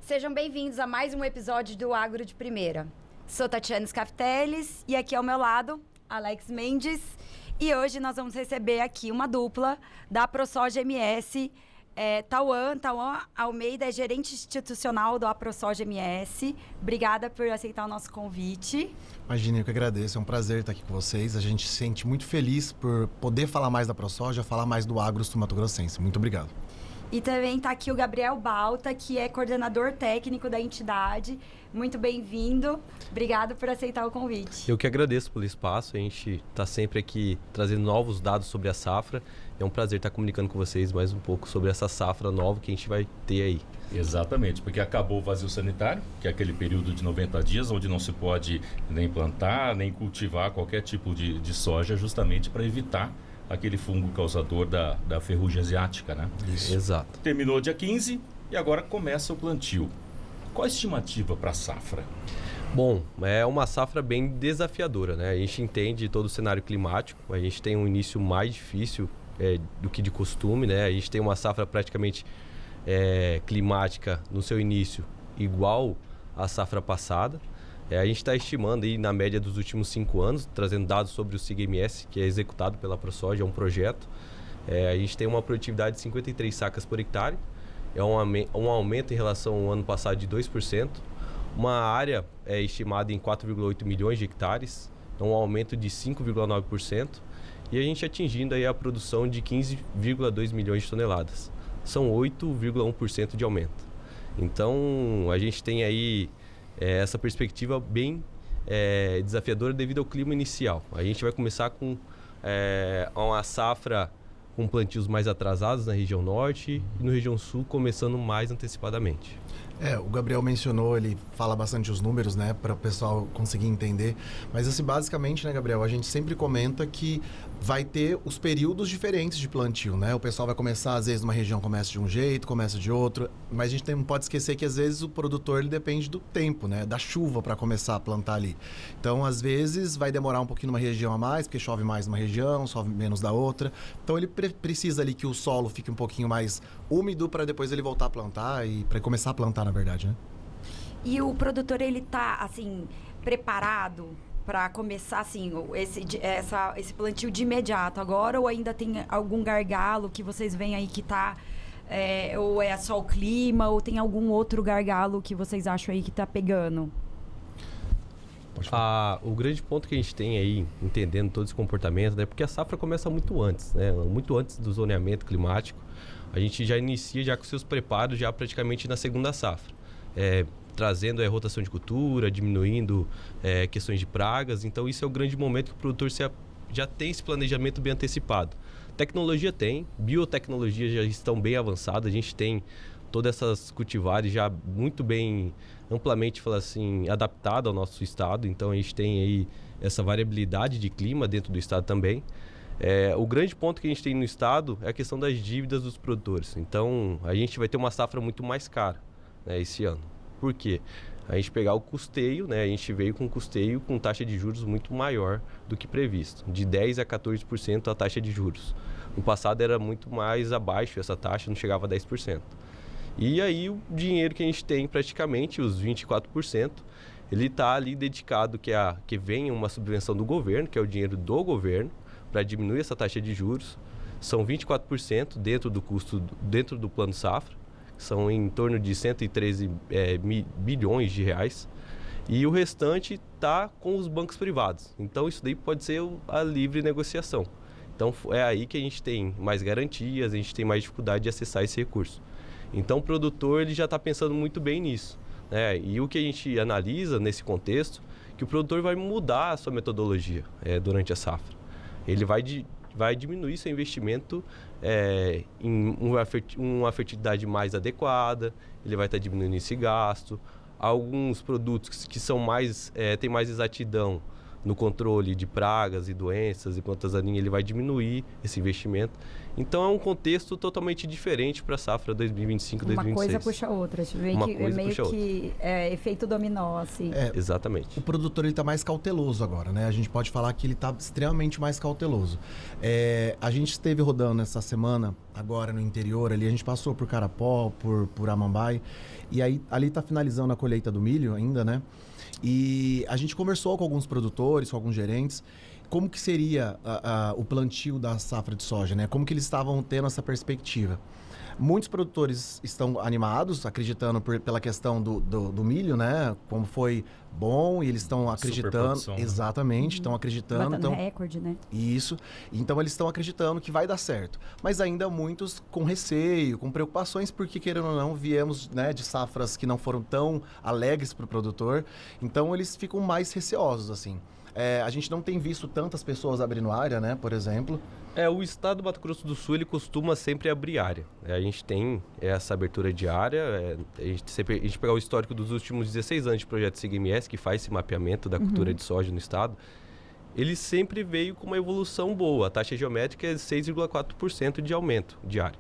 Sejam bem-vindos a mais um episódio do Agro de Primeira. Sou Tatiana Scafteles e aqui ao meu lado, Alex Mendes. E hoje nós vamos receber aqui uma dupla da ProSoja MS, Tauan Almeida é gerente institucional do ProSoja MS. Obrigada por aceitar o nosso convite. Imagina, eu que agradeço. É um prazer estar aqui com vocês. A gente se sente muito feliz por poder falar mais da ProSoja, falar mais do agro sul-mato-grossense. Muito obrigado. E também está aqui o Gabriel Balta, que é coordenador técnico da entidade. Muito bem-vindo. Obrigado por aceitar o convite. Eu que agradeço pelo espaço. A gente está sempre aqui trazendo novos dados sobre a safra. É um prazer estar comunicando com vocês mais um pouco sobre essa safra nova que a gente vai ter aí. Exatamente, porque acabou o vazio sanitário, que é aquele período de 90 dias onde não se pode nem plantar, nem cultivar qualquer tipo de soja, justamente para evitar aquele fungo causador da ferrugem asiática, né? Isso. Exato. Terminou dia 15 e agora começa o plantio. Qual a estimativa para a safra? Bom, é uma safra bem desafiadora, né? A gente entende todo o cenário climático, a gente tem um início mais difícil do que de costume, né? A gente tem uma safra praticamente climática no seu início igual à safra passada. A gente está estimando aí na média dos últimos 5 anos, trazendo dados sobre o SIG-MS, que é executado pela ProSoja, é um projeto. A gente tem uma produtividade de 53 sacas por hectare, é um aumento em relação ao ano passado de 2%. Uma área estimada em 4,8 milhões de hectares, é um aumento de 5,9%. E a gente atingindo aí a produção de 15,2 milhões de toneladas. São 8,1% de aumento. Então, a gente tem aí essa perspectiva bem desafiadora devido ao clima inicial. A gente vai começar com uma safra com plantios mais atrasados na região norte e na região sul começando mais antecipadamente. O Gabriel mencionou, ele fala bastante os números, né, para o pessoal conseguir entender. Mas assim, basicamente, né, Gabriel, a gente sempre comenta que vai ter os períodos diferentes de plantio, né? O pessoal vai começar, às vezes, numa região começa de um jeito, começa de outro. Mas a gente não pode esquecer que, às vezes, o produtor ele depende do tempo, né? Da chuva para começar a plantar ali. Então, às vezes, vai demorar um pouquinho numa região a mais, porque chove mais numa região, chove menos da outra. Então, ele precisa ali que o solo fique um pouquinho mais úmido para depois ele voltar a plantar e para começar a plantar, na verdade, né? E o produtor, ele tá, assim, preparado para começar, assim, esse plantio de imediato agora, ou ainda tem algum gargalo que vocês veem aí que tá, ou é só o clima, ou tem algum outro gargalo que vocês acham aí que tá pegando? O grande ponto que a gente tem aí, entendendo todo esse comportamento, né, porque a safra começa muito antes, né, muito antes do zoneamento climático. A gente já inicia já com seus preparos já praticamente na segunda safra, trazendo a rotação de cultura, diminuindo questões de pragas. Então isso é o grande momento que o produtor já tem esse planejamento bem antecipado. Tecnologia tem, biotecnologias já estão bem avançadas, a gente tem todas essas cultivares já muito bem, amplamente assim, adaptadas ao nosso estado. Então a gente tem aí essa variabilidade de clima dentro do estado também. O grande ponto que a gente tem no estado é a questão das dívidas dos produtores. Então a gente vai ter uma safra muito mais cara, né, esse ano. Por quê? A gente pegar o custeio, né, a gente veio com custeio com taxa de juros muito maior do que previsto, de 10% a 14% a taxa de juros. No passado era muito mais abaixo essa taxa, não chegava a 10%. E aí o dinheiro que a gente tem, praticamente os 24%, ele está ali dedicado que vem uma subvenção do governo, que é o dinheiro do governo, para diminuir essa taxa de juros. São 24% dentro do custo, dentro do plano safra, são em torno de 113 bilhões de reais. E o restante está com os bancos privados. Então isso daí pode ser a livre negociação. Então é aí que a gente tem mais garantias, a gente tem mais dificuldade de acessar esse recurso. Então o produtor ele já está pensando muito bem nisso, né? E o que a gente analisa nesse contexto, que o produtor vai mudar a sua metodologia durante a safra. Ele vai diminuir seu investimento em uma fertilidade mais adequada, ele vai estar diminuindo esse gasto. Alguns produtos que são têm mais exatidão no controle de pragas e doenças e plantas daninhas, ele vai diminuir esse investimento. Então é um contexto totalmente diferente para a safra 2025-2026. Uma coisa puxa a outra, é meio que efeito dominó, assim. Exatamente. O produtor está mais cauteloso agora, né? A gente pode falar que ele está extremamente mais cauteloso. A gente esteve rodando essa semana, agora no interior ali, a gente passou por Carapó, por Amambai, e aí ali está finalizando a colheita do milho ainda, né? E a gente conversou com alguns produtores, com alguns gerentes, como que seria o plantio da safra de soja, né? Como que eles estavam tendo essa perspectiva. Muitos produtores estão animados, acreditando pela questão do milho, né? Como foi bom, e eles estão acreditando. Exatamente, estão acreditando. Batendo recorde, né? Isso. Então eles estão acreditando que vai dar certo. Mas ainda muitos com receio, com preocupações, porque querendo ou não, viemos, né, de safras que não foram tão alegres para o produtor. Então eles ficam mais receosos, assim. A gente não tem visto tantas pessoas abrindo área, né, por exemplo. O estado do Mato Grosso do Sul, ele costuma sempre abrir área. A gente tem essa abertura de área. A gente pegar o histórico dos últimos 16 anos de projeto SIGMS, que faz esse mapeamento da cultura de soja no estado, ele sempre veio com uma evolução boa. A taxa geométrica é 6,4% de aumento de área.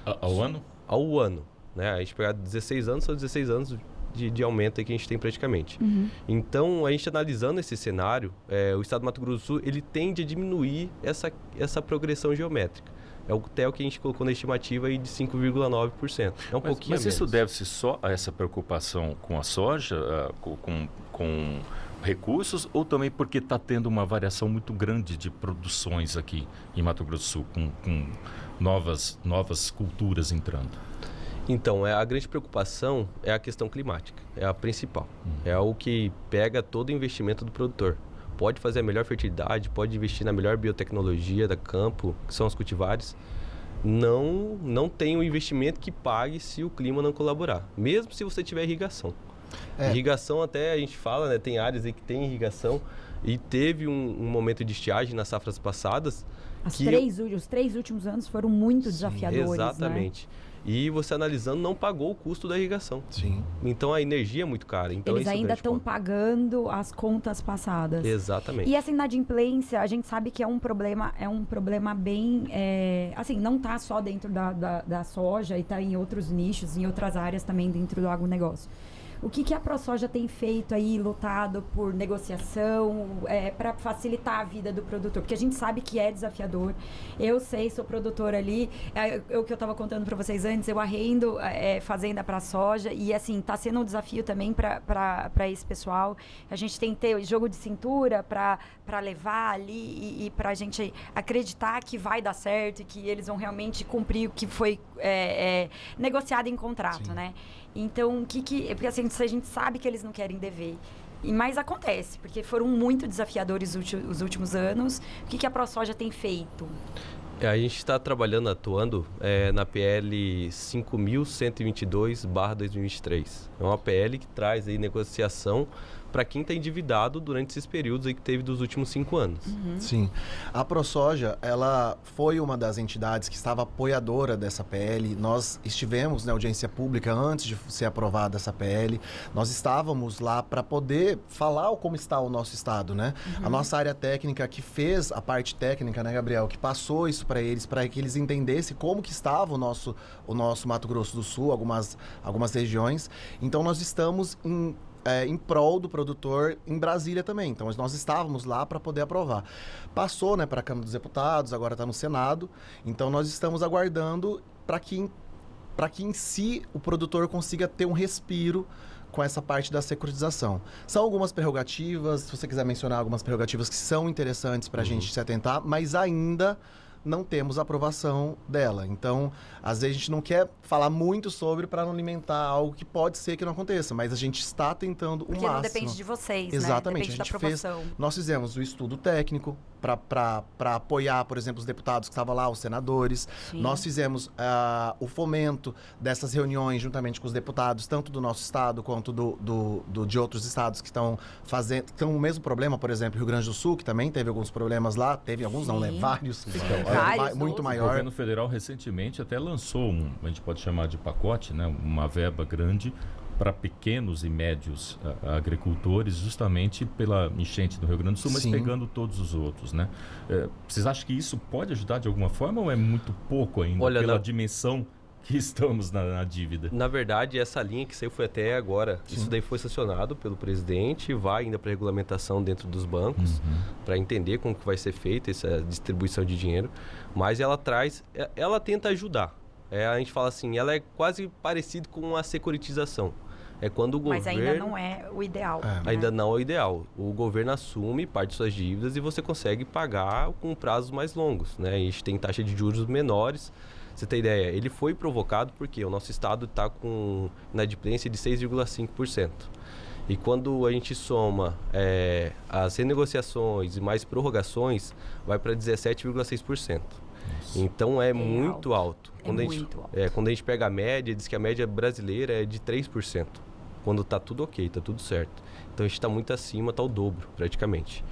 Ao ano? Ao ano. Né? A gente pegar 16 anos, são 16 anos de aumento aí que a gente tem praticamente. Então, a gente analisando esse cenário, o estado do Mato Grosso do Sul, ele tende a diminuir essa progressão geométrica. É até o que a gente colocou na estimativa aí de 5,9%. É um pouquinho Mas isso deve-se só a essa preocupação com a soja, com recursos, ou também porque está tendo uma variação muito grande de produções aqui em Mato Grosso do Sul, com novas culturas entrando? Então, a grande preocupação é a questão climática, é a principal. É o que pega todo o investimento do produtor. Pode fazer a melhor fertilidade, pode investir na melhor biotecnologia da campo, que são os cultivares. Não tem um investimento que pague se o clima não colaborar, mesmo se você tiver irrigação. Irrigação, até a gente fala, né, tem áreas aí que tem irrigação e teve um momento de estiagem nas safras passadas. Os 3 últimos anos foram muito desafiadores. Exatamente. Né? E você analisando, não pagou o custo da irrigação. Sim. Então a energia é muito cara. Então, eles ainda estão pagando as contas passadas. Exatamente. E essa inadimplência, a gente sabe que é um problema bem... assim, não está só dentro da soja, e está em outros nichos, em outras áreas também dentro do agronegócio. O que a ProSoja tem feito aí, lutado por negociação, para facilitar a vida do produtor? Porque a gente sabe que é desafiador. Eu sei, sou produtora ali. O que eu estava contando para vocês antes, eu arrendo fazenda para soja. E, assim, está sendo um desafio também para esse pessoal. A gente tem que ter jogo de cintura para levar ali e para a gente acreditar que vai dar certo e que eles vão realmente cumprir o que foi negociado em contrato, Sim. né? Então, porque assim, a gente sabe que eles não querem dever. Mas acontece, porque foram muito desafiadores os últimos anos. O que a ProSoja tem feito? A gente está atuando na PL 5.122/2023. É uma PL que traz aí negociação para quem está endividado durante esses períodos aí que teve dos últimos 5 anos. Sim. A ProSoja, ela foi uma das entidades que estava apoiadora dessa PL. Nós estivemos na audiência pública antes de ser aprovada essa PL. Nós estávamos lá para poder falar como está o nosso estado, né? A nossa área técnica que fez a parte técnica, né, Gabriel? Que passou isso para que eles entendessem como que estava o nosso Mato Grosso do Sul, algumas regiões. Então, nós estamos em prol do produtor em Brasília também. Então, nós estávamos lá para poder aprovar. Passou, né, para a Câmara dos Deputados, agora está no Senado. Então, nós estamos aguardando para que em si o produtor consiga ter um respiro com essa parte da securitização. São algumas prerrogativas, se você quiser mencionar algumas prerrogativas que são interessantes para a gente se atentar, mas ainda não temos aprovação dela. Então, às vezes a gente não quer falar muito sobre para não alimentar algo que pode ser que não aconteça, mas a gente está tentando o máximo. Porque não depende de vocês, Exatamente. Né? Depende da aprovação. Nós fizemos o estudo técnico para apoiar, por exemplo, os deputados que estavam lá, os senadores. Sim. Nós fizemos o fomento dessas reuniões juntamente com os deputados, tanto do nosso estado quanto de outros estados que estão com o mesmo problema, por exemplo, Rio Grande do Sul, que também teve alguns problemas lá, teve alguns, Sim. não, né? Vários. Muito maior. O governo federal recentemente até lançou a gente pode chamar de pacote, né? Uma verba grande para pequenos e médios agricultores, justamente pela enchente do Rio Grande do Sul, mas Sim. pegando todos os outros, né? Vocês acham que isso pode ajudar de alguma forma ou é muito pouco ainda, Olha, pela dimensão que estamos na dívida? Na verdade, essa linha que saiu foi até agora. Sim. Isso daí foi sancionado pelo presidente, vai ainda para regulamentação dentro dos bancos, para entender como que vai ser feita essa distribuição de dinheiro. Mas ela tenta ajudar. A gente fala assim, ela é quase parecida com a securitização. É quando o Mas governo... ainda não é o ideal. né? Ainda não é o ideal. O governo assume parte de suas dívidas e você consegue pagar com prazos mais longos, né? A gente tem taxa de juros menores. Você tem ideia? Ele foi provocado porque o nosso estado está com inadimplência de 6,5%. E quando a gente soma as renegociações e mais prorrogações, vai para 17,6%. Então é muito alto. Quando a gente pega a média, diz que a média brasileira é de 3%. Quando está tudo ok, está tudo certo. Então a gente está muito acima, está o dobro praticamente.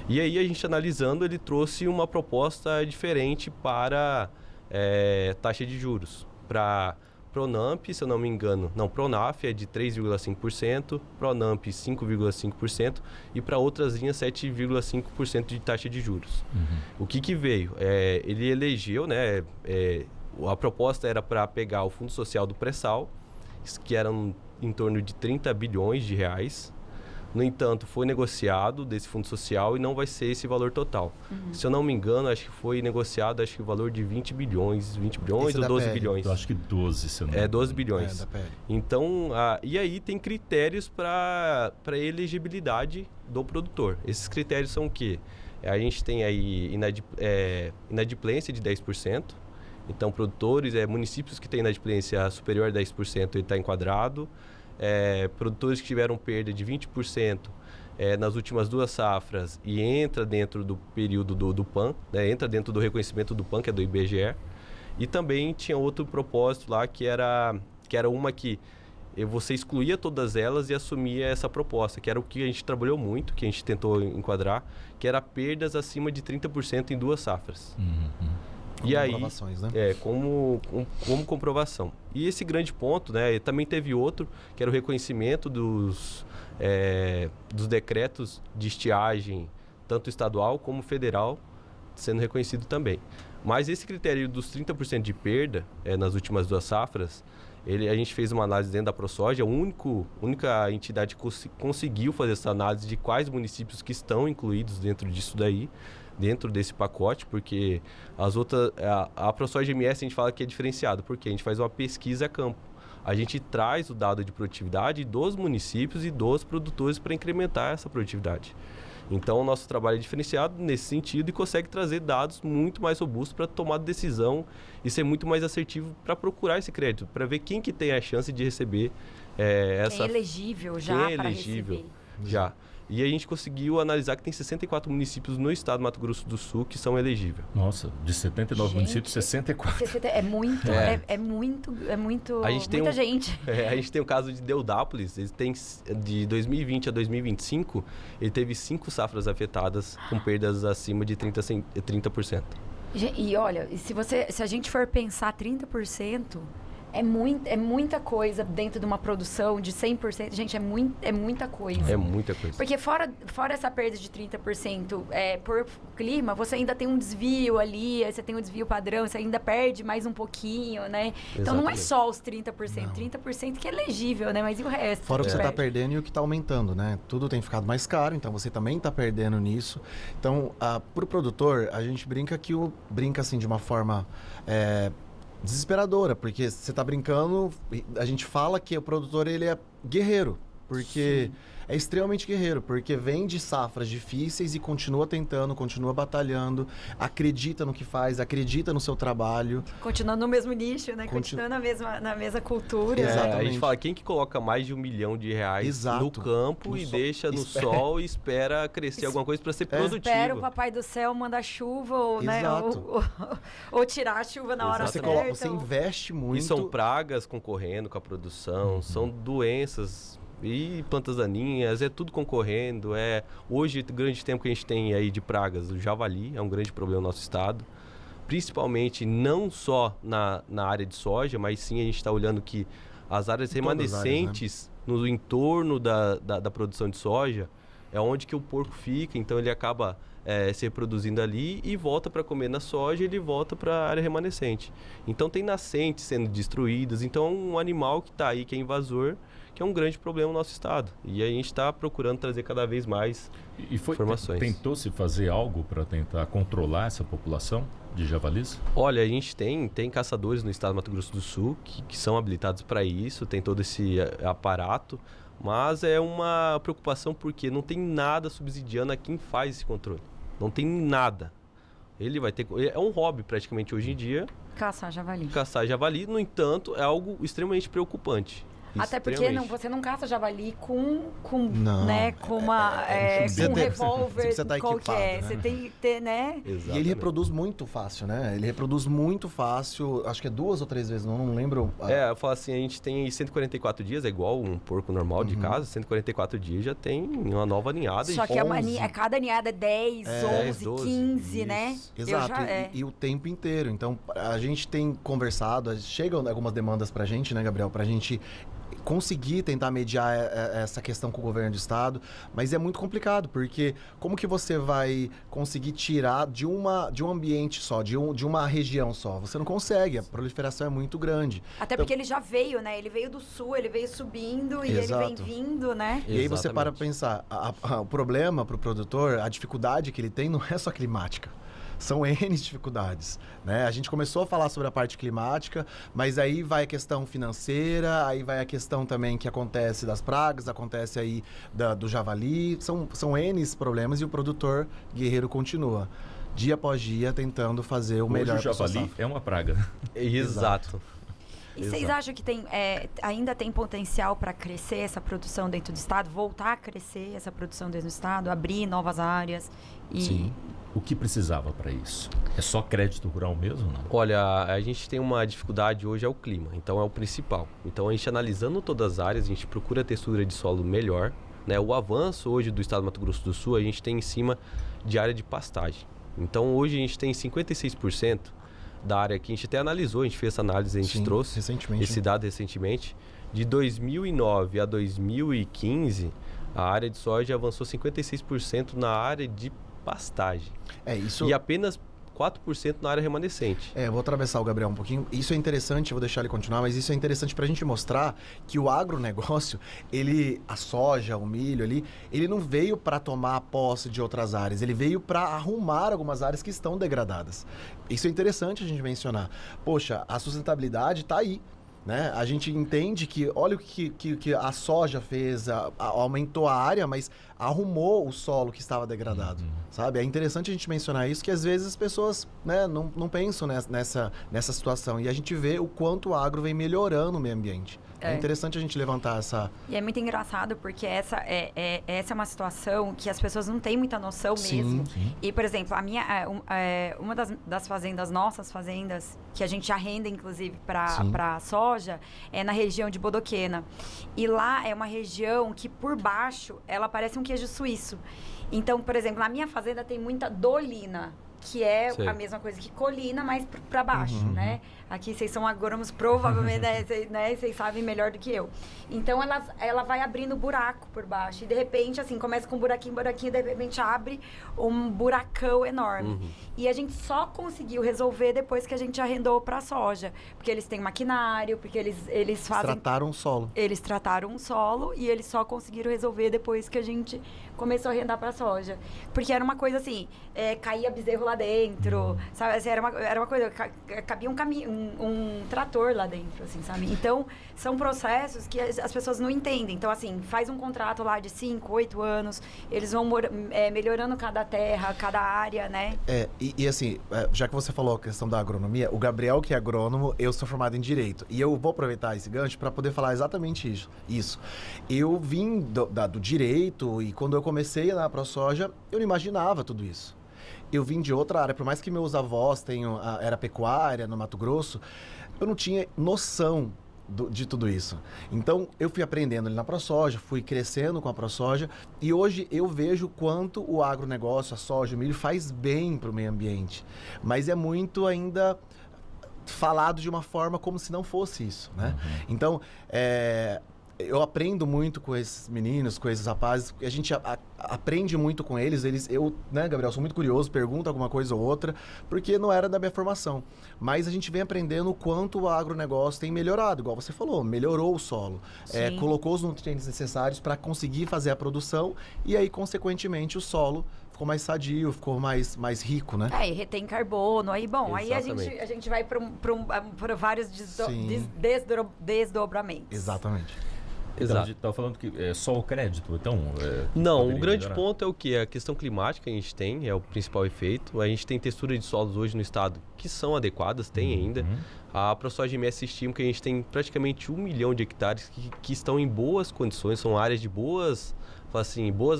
E aí a gente analisando, ele trouxe uma proposta diferente para taxa de juros. Para Pronamp, se eu não me engano, Pronaf é de 3,5%, Pronamp 5,5% e para outras linhas 7,5% de taxa de juros. O que veio? Ele elegeu, né? A proposta era para pegar o Fundo Social do Pré-Sal, que eram em torno de 30 bilhões de reais. No entanto, foi negociado desse fundo social e não vai ser esse valor total. Se eu não me engano, acho que foi negociado o valor de 20 bilhões Esse ou da 12 PL. bilhões. Eu acho que 12, se eu não me engano. 12 bilhões. da PL. Então, e aí tem critérios para elegibilidade do produtor. Esses critérios são o quê? A gente tem aí inadimplência de 10%. Então, produtores, municípios que têm inadimplência superior a 10%, ele está enquadrado. Produtores que tiveram perda de 20% nas últimas 2 safras e entra dentro do período do PAN, né? Entra dentro do reconhecimento do PAN, que é do IBGE. E também tinha outro propósito lá, que era uma que você excluía todas elas e assumia essa proposta, que era o que a gente trabalhou muito, que a gente tentou enquadrar, que era perdas acima de 30% em 2 safras. Com comprovações, né? Como comprovação. E esse grande ponto, né, também teve outro, que era o reconhecimento dos decretos de estiagem, tanto estadual como federal, sendo reconhecido também. Mas esse critério dos 30% de perda nas últimas 2 safras, a gente fez uma análise dentro da ProSoja, a única entidade que conseguiu fazer essa análise de quais municípios que estão incluídos dentro disso daí, dentro desse pacote, porque as outras, a ProSoja MS a gente fala que é diferenciado, porque a gente faz uma pesquisa a campo. A gente traz o dado de produtividade dos municípios e dos produtores para incrementar essa produtividade. Então, o nosso trabalho é diferenciado nesse sentido e consegue trazer dados muito mais robustos para tomar decisão e ser muito mais assertivo para procurar esse crédito, para ver quem que tem a chance de receber essa... Quem é elegível já para receber. Já. E a gente conseguiu analisar que tem 64 municípios no estado do Mato Grosso do Sul que são elegíveis. Nossa, de 79 municípios, 64. É muito, A gente tem muita gente. A gente tem o caso de Deodápolis, ele tem, de 2020 a 2025, ele teve 5 safras afetadas com perdas acima de 30%. E olha, se a gente for pensar 30%, é muita coisa dentro de uma produção de 100%. Gente, é muita coisa. É muita coisa. Porque fora essa perda de 30% por clima, você ainda tem um desvio ali, aí você tem um desvio padrão, você ainda perde mais um pouquinho, né? Então não é só os 30%. Não. 30% que é elegível, né? Mas e o resto? Fora o que você está perdendo e o que está aumentando, né? Tudo tem ficado mais caro, então você também está perdendo nisso. Então, para o produtor, a gente brinca assim de uma forma... desesperadora, porque você tá brincando, a gente fala que o produtor ele é guerreiro, porque é extremamente guerreiro, porque vem de safras difíceis e continua tentando, continua batalhando, acredita no que faz, acredita no seu trabalho. Continuando no mesmo nicho, né? Continuando na mesma cultura. A gente fala, quem que coloca mais de R$1 milhão no campo e deixa no sol e espera crescer alguma coisa para ser produtivo? Espera o papai do céu mandar chuva ou tirar a chuva na hora certa. Você investe muito. E são pragas concorrendo com a produção, são doenças... E plantas daninhas, tudo concorrendo. Hoje, o grande tempo que a gente tem aí de pragas, o javali é um grande problema no nosso estado. Principalmente não só na área de soja, mas sim a gente está olhando que as áreas remanescentes no entorno da produção de soja, é onde que o porco fica, então ele acaba se reproduzindo ali e volta para comer na soja, ele volta para a área remanescente. Então tem nascentes sendo destruídas, então é um animal que está aí, que é invasor, que é um grande problema no nosso estado. E a gente está procurando trazer cada vez mais informações. Tentou-se fazer algo para tentar controlar essa população de javalis? Olha, a gente tem caçadores no estado do Mato Grosso do Sul que são habilitados para isso, tem todo esse aparato, mas é uma preocupação porque não tem nada subsidiando a quem faz esse controle. Não tem nada. Ele vai ter... É um hobby praticamente hoje em dia. Caçar javali. Caçar javali, no entanto, é algo extremamente preocupante. Até porque você não caça javali com não. Né, com um revólver qualquer. Né? Você tem que ter, né? Exatamente. E ele reproduz muito fácil, né? Ele reproduz muito fácil, acho que é 2 ou 3 vezes, não lembro. Eu falo assim, a gente tem 144 dias, é igual um porco normal de casa, 144 dias já tem uma nova ninhada. Só que cada ninhada é 10, 11, 12, 15, isso. Né? Exato, e o tempo inteiro. Então, a gente tem conversado, chegam algumas demandas pra gente, né, Gabriel? Pra gente conseguir tentar mediar essa questão com o governo do estado, mas é muito complicado, porque como que você vai conseguir tirar de um ambiente só, de uma região só? Você não consegue, a proliferação é muito grande. Até porque ele já veio, né? Ele veio do sul, ele veio subindo e ele vem vindo, né? E aí você para pensar, o problema para o produtor, a dificuldade que ele tem não é só climática. São N dificuldades, né? A gente começou a falar sobre a parte climática, mas aí vai a questão financeira, aí vai a questão também que acontece das pragas, acontece aí do javali, são N problemas e o produtor guerreiro continua, dia após dia, tentando fazer o melhor. Hoje o javali é uma praga. Exato. E vocês acham que ainda tem potencial para crescer essa produção dentro do estado, voltar a crescer essa produção dentro do estado, abrir novas áreas? Sim. O que precisava para isso? É só crédito rural mesmo, não? Olha, a gente tem uma dificuldade hoje, é o clima, então é o principal. Então a gente analisando todas as áreas, a gente procura a textura de solo melhor, né? O avanço hoje do estado do Mato Grosso do Sul, a gente tem em cima de área de pastagem. Então hoje a gente tem 56% da área que a gente até analisou, a gente fez essa análise, a gente trouxe esse dado recentemente. De 2009 a 2015, a área de soja avançou 56% na área de pastagem. E apenas 4% na área remanescente. Eu vou atravessar o Gabriel um pouquinho. Isso é interessante, eu vou deixar ele continuar, mas isso é interessante para a gente mostrar que o agronegócio, a soja, o milho ali, ele não veio para tomar posse de outras áreas, ele veio para arrumar algumas áreas que estão degradadas. Isso é interessante a gente mencionar. Poxa, a sustentabilidade está aí. Né? A gente entende que, olha o que a soja fez, aumentou a área, mas arrumou o solo que estava degradado, sabe? É interessante a gente mencionar isso, que às vezes as pessoas, né, não pensam nessa situação. E a gente vê o quanto o agro vem melhorando o meio ambiente. É interessante a gente levantar essa... E é muito engraçado, porque essa é uma situação que as pessoas não têm muita noção mesmo. Sim. E, por exemplo, uma das fazendas, nossas fazendas, que a gente arrenda, inclusive, para soja, é na região de Bodoquena. E lá é uma região que, por baixo, ela parece um queijo suíço. Então, por exemplo, na minha fazenda tem muita dolina, que é a mesma coisa que colina, mas para baixo, né? Aqui vocês são agrônomos, provavelmente, né? Vocês sabem melhor do que eu. Então, ela vai abrindo buraco por baixo. E, de repente, assim, começa com um buraquinho, de repente abre um buracão enorme. E a gente só conseguiu resolver depois que a gente arrendou para soja. Porque eles têm maquinário, porque eles fazem... Trataram o solo. Eles trataram o solo e eles só conseguiram resolver depois que a gente começou a arrendar para soja. Porque era uma coisa assim, caía bezerro lá dentro, sabe? Assim, era uma coisa, cabia um trator lá dentro, assim, sabe? Então, são processos que as pessoas não entendem. Então, assim, faz um contrato lá de 5, 8 anos, eles vão melhorando cada terra, cada área, né? E assim, já que você falou a questão da agronomia, o Gabriel, que é agrônomo, eu sou formado em Direito. E eu vou aproveitar esse gancho para poder falar exatamente isso. Eu vim do Direito e quando eu comecei na ProSoja, eu não imaginava tudo isso. Eu vim de outra área, por mais que meus avós era pecuária no Mato Grosso, eu não tinha noção de tudo isso. Então, eu fui aprendendo ali na ProSoja, fui crescendo com a ProSoja e hoje eu vejo quanto o agronegócio, a soja, o milho faz bem para o meio ambiente. Mas é muito ainda falado de uma forma como se não fosse isso, né? Então, eu aprendo muito com esses meninos, com esses rapazes, a gente aprende muito com eles. Eu, né, Gabriel, sou muito curioso, pergunto alguma coisa ou outra, porque não era da minha formação. Mas a gente vem aprendendo o quanto o agronegócio tem melhorado, igual você falou, melhorou o solo, colocou os nutrientes necessários para conseguir fazer a produção e aí, consequentemente, o solo ficou mais sadio, ficou mais rico, né? E retém carbono, aí bom, Exatamente. aí a gente vai para vários desdobramentos. Exatamente. Então, a gente estava falando que é só o crédito, então... Não, o grande ponto é o que? A questão climática que a gente tem, é o principal efeito. A gente tem textura de solos hoje no estado que são adequadas, tem ainda. A ProSoja MS estima que a gente tem praticamente 1 milhão de hectares que estão em boas condições, são áreas de boas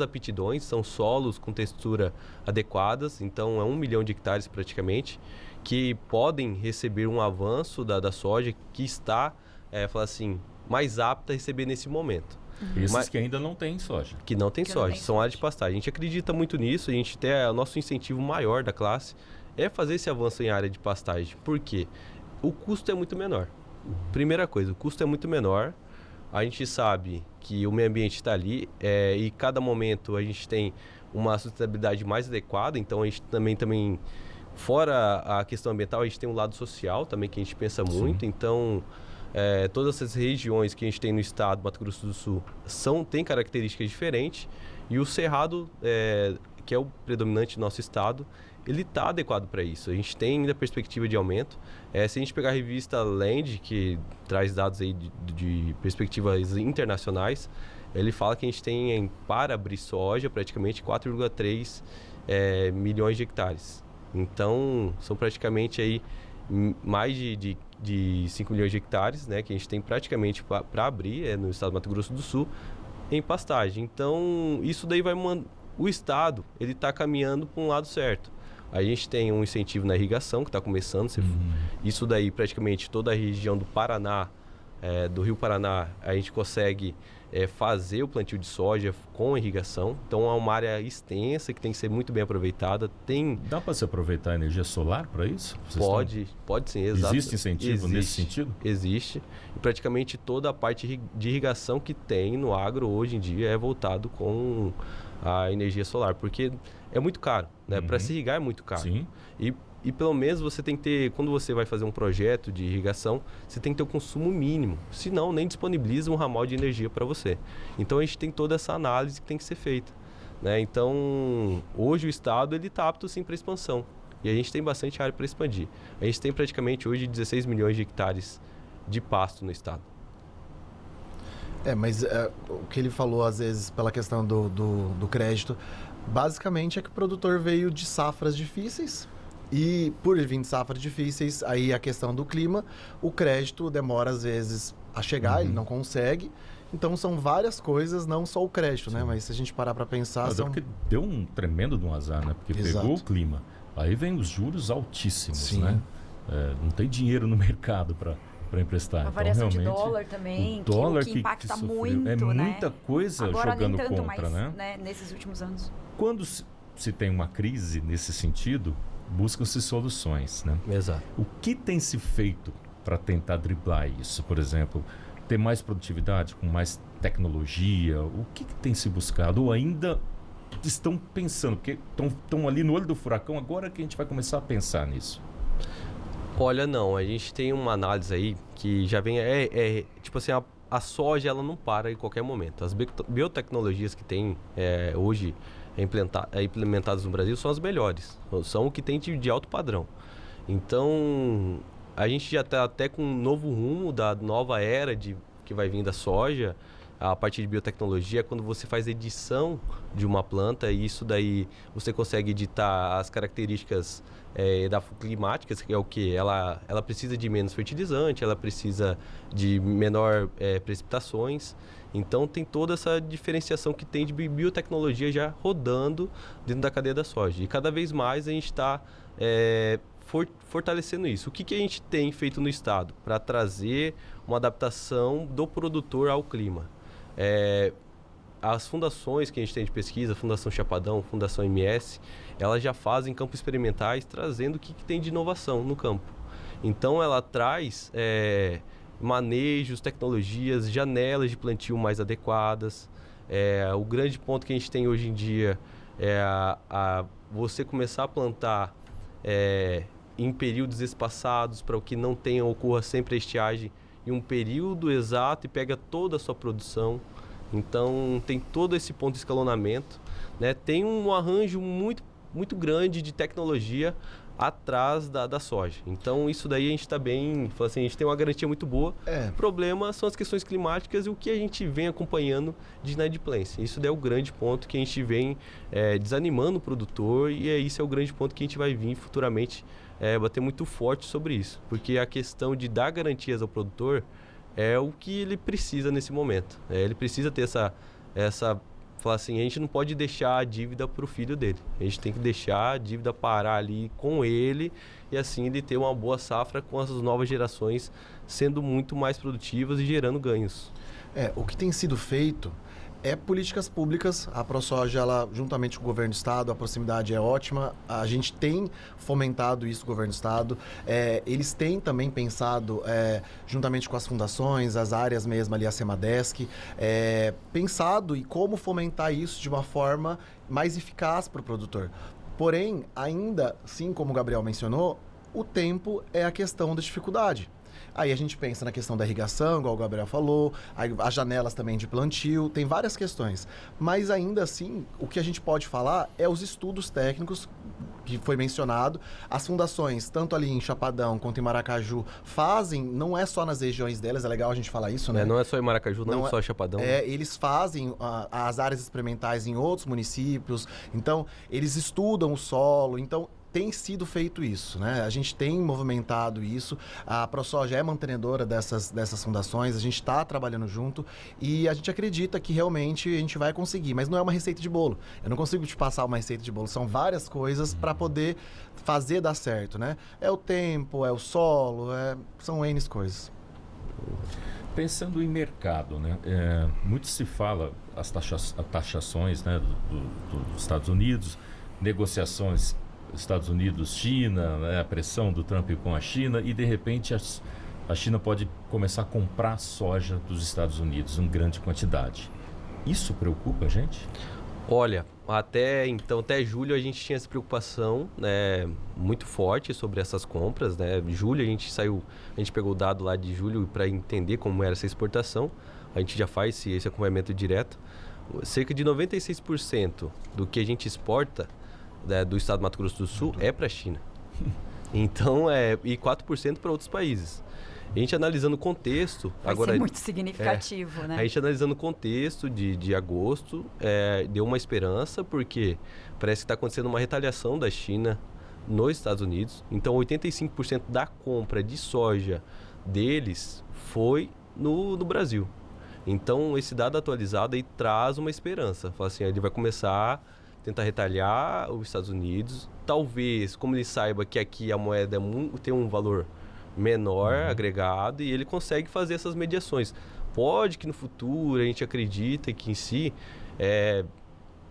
aptidões, são solos com textura adequadas, então é 1 milhão de hectares praticamente, que podem receber um avanço da soja que está, mais apta a receber nesse momento. Esses que ainda não tem soja. Que não tem soja, são áreas de pastagem. A gente acredita muito nisso, a gente tem o nosso incentivo maior da classe é fazer esse avanço em área de pastagem. Por quê? O custo é muito menor. Primeira coisa, o custo é muito menor. A gente sabe que o meio ambiente está ali e cada momento a gente tem uma sustentabilidade mais adequada, então a gente também fora a questão ambiental, a gente tem um lado social também que a gente pensa muito. Sim. Então, todas essas regiões que a gente tem no estado, Mato Grosso do Sul, têm características diferentes e o cerrado, que é o predominante do nosso estado, ele está adequado para isso. A gente tem ainda perspectiva de aumento. Se a gente pegar a revista Land, que traz dados aí de perspectivas internacionais, ele fala que a gente tem, para abrir soja, praticamente 4,3 milhões de hectares. Então, são praticamente aí mais de 5 milhões de hectares, né, que a gente tem praticamente para abrir no estado do Mato Grosso do Sul, em pastagem. Então, isso daí o estado ele está caminhando para um lado certo. A gente tem um incentivo na irrigação que está começando. Isso daí, praticamente toda a região do Paraná, do Rio Paraná, a gente consegue fazer o plantio de soja com irrigação. Então, é uma área extensa que tem que ser muito bem aproveitada. Dá para se aproveitar a energia solar para isso? Pode sim, exato. Existe incentivo nesse sentido? Existe. E praticamente toda a parte de irrigação que tem no agro hoje em dia é voltado com a energia solar, porque é muito caro, né? Para se irrigar é muito caro. Sim. E pelo menos você tem que ter, quando você vai fazer um projeto de irrigação, você tem que ter o consumo mínimo, senão nem disponibiliza um ramal de energia para você. Então a gente tem toda essa análise que tem que ser feita, né? Então hoje o estado ele está apto sim para expansão e a gente tem bastante área para expandir. A gente tem praticamente hoje 16 milhões de hectares de pasto no estado. Mas o que ele falou, às vezes, pela questão do crédito, basicamente é que o produtor veio de safras difíceis e, por vir de safras difíceis, aí a questão do clima, o crédito demora, às vezes, a chegar, ele não consegue. Então, são várias coisas, não só o crédito, né? Mas se a gente parar para pensar... Porque deu um tremendo de um azar, né? Porque pegou o clima. Aí vem os juros altíssimos, né? Não tem dinheiro no mercado para emprestar. A variação de dólar também, que impacta muito, né? Muita coisa agora, jogando nem tanto contra, mais, né? Nesses últimos anos. Quando se tem uma crise nesse sentido, buscam-se soluções, né? Exato. O que tem se feito para tentar driblar isso? Por exemplo, ter mais produtividade, com mais tecnologia? O que tem se buscado? Ou ainda estão pensando? Porque estão ali no olho do furacão, agora que a gente vai começar a pensar nisso. Olha, não, a gente tem uma análise aí que já vem, tipo assim, a soja ela não para em qualquer momento. As biotecnologias que tem hoje implementadas no Brasil são as melhores, são o que tem de alto padrão. Então, a gente já está até com um novo rumo da nova era que vai vir da soja, a partir de biotecnologia, quando você faz edição de uma planta, e isso daí você consegue editar as características climáticas, que é o que? Ela precisa de menos fertilizante, ela precisa de menor precipitações. Então tem toda essa diferenciação que tem de biotecnologia já rodando dentro da cadeia da soja. E cada vez mais a gente está fortalecendo isso. O que a gente tem feito no estado para trazer uma adaptação do produtor ao clima? As fundações que a gente tem de pesquisa, Fundação Chapadão, Fundação MS, elas já fazem campos experimentais trazendo o que tem de inovação no campo. Então ela traz manejos, tecnologias, janelas de plantio mais adequadas. O grande ponto que a gente tem hoje em dia é você começar a plantar em períodos espaçados para que não ocorra sempre a estiagem em um período exato e pega toda a sua produção. Então tem todo esse ponto de escalonamento, né? Tem um arranjo muito, muito grande de tecnologia atrás da soja. Então isso daí a gente está bem, assim, a gente tem uma garantia muito boa. O problema são as questões climáticas e o que a gente vem acompanhando de inadimplência. Isso daí é o grande ponto que a gente vem desanimando o produtor e isso é o grande ponto que a gente vai vir futuramente bater muito forte sobre isso. Porque a questão de dar garantias ao produtor é o que ele precisa nesse momento. Ele precisa ter falar assim, a gente não pode deixar a dívida para o filho dele. A gente tem que deixar a dívida parar ali com ele e assim ele ter uma boa safra com as novas gerações sendo muito mais produtivas e gerando ganhos. O que tem sido feito políticas públicas. A ProSoja, ela, juntamente com o governo do estado, a proximidade é ótima. A gente tem fomentado isso com o governo do estado. Eles têm também pensado, juntamente com as fundações, as áreas mesmo ali, a Semadesc, pensado em como fomentar isso de uma forma mais eficaz para o produtor. Porém, ainda, sim, como o Gabriel mencionou, o tempo é a questão da dificuldade. Aí a gente pensa na questão da irrigação, igual o Gabriel falou, as janelas também de plantio, tem várias questões. Mas ainda assim, o que a gente pode falar é os estudos técnicos que foi mencionado. As fundações, tanto ali em Chapadão quanto em Maracaju, fazem, não é só nas regiões delas, é legal a gente falar isso, né? Não é só em Maracaju, não é só em Chapadão. Eles fazem as áreas experimentais em outros municípios, então eles estudam o solo, então tem sido feito isso, né? A gente tem movimentado isso, a ProSoja é mantenedora dessas fundações, a gente está trabalhando junto e a gente acredita que realmente a gente vai conseguir, mas não é uma receita de bolo. Eu não consigo te passar uma receita de bolo, são várias coisas para poder fazer dar certo, né? É o tempo, é o solo, são N coisas. Pensando em mercado, né? Muito se fala as taxações, né, dos Estados Unidos, negociações Estados Unidos, China, né, a pressão do Trump com a China e de repente a China pode começar a comprar soja dos Estados Unidos em grande quantidade. Isso preocupa a gente? Olha, até julho a gente tinha essa preocupação, né, muito forte sobre essas compras, né? Julho a gente pegou o dado lá de julho para entender como era essa exportação. A gente já faz esse acompanhamento direto. Cerca de 96% do que a gente exporta do estado do Mato Grosso do Sul é para a China. Então, e 4% para outros países. A gente analisando o contexto... Vai ser muito significativo, né? A gente analisando o contexto de agosto, deu uma esperança, porque parece que está acontecendo uma retaliação da China nos Estados Unidos. Então, 85% da compra de soja deles foi no Brasil. Então, esse dado atualizado aí traz uma esperança. Fala assim, ele vai começar... tentar retalhar os Estados Unidos, talvez, como ele saiba que aqui a moeda tem um valor menor, agregado, e ele consegue fazer essas mediações. Pode que no futuro a gente acredita que em si,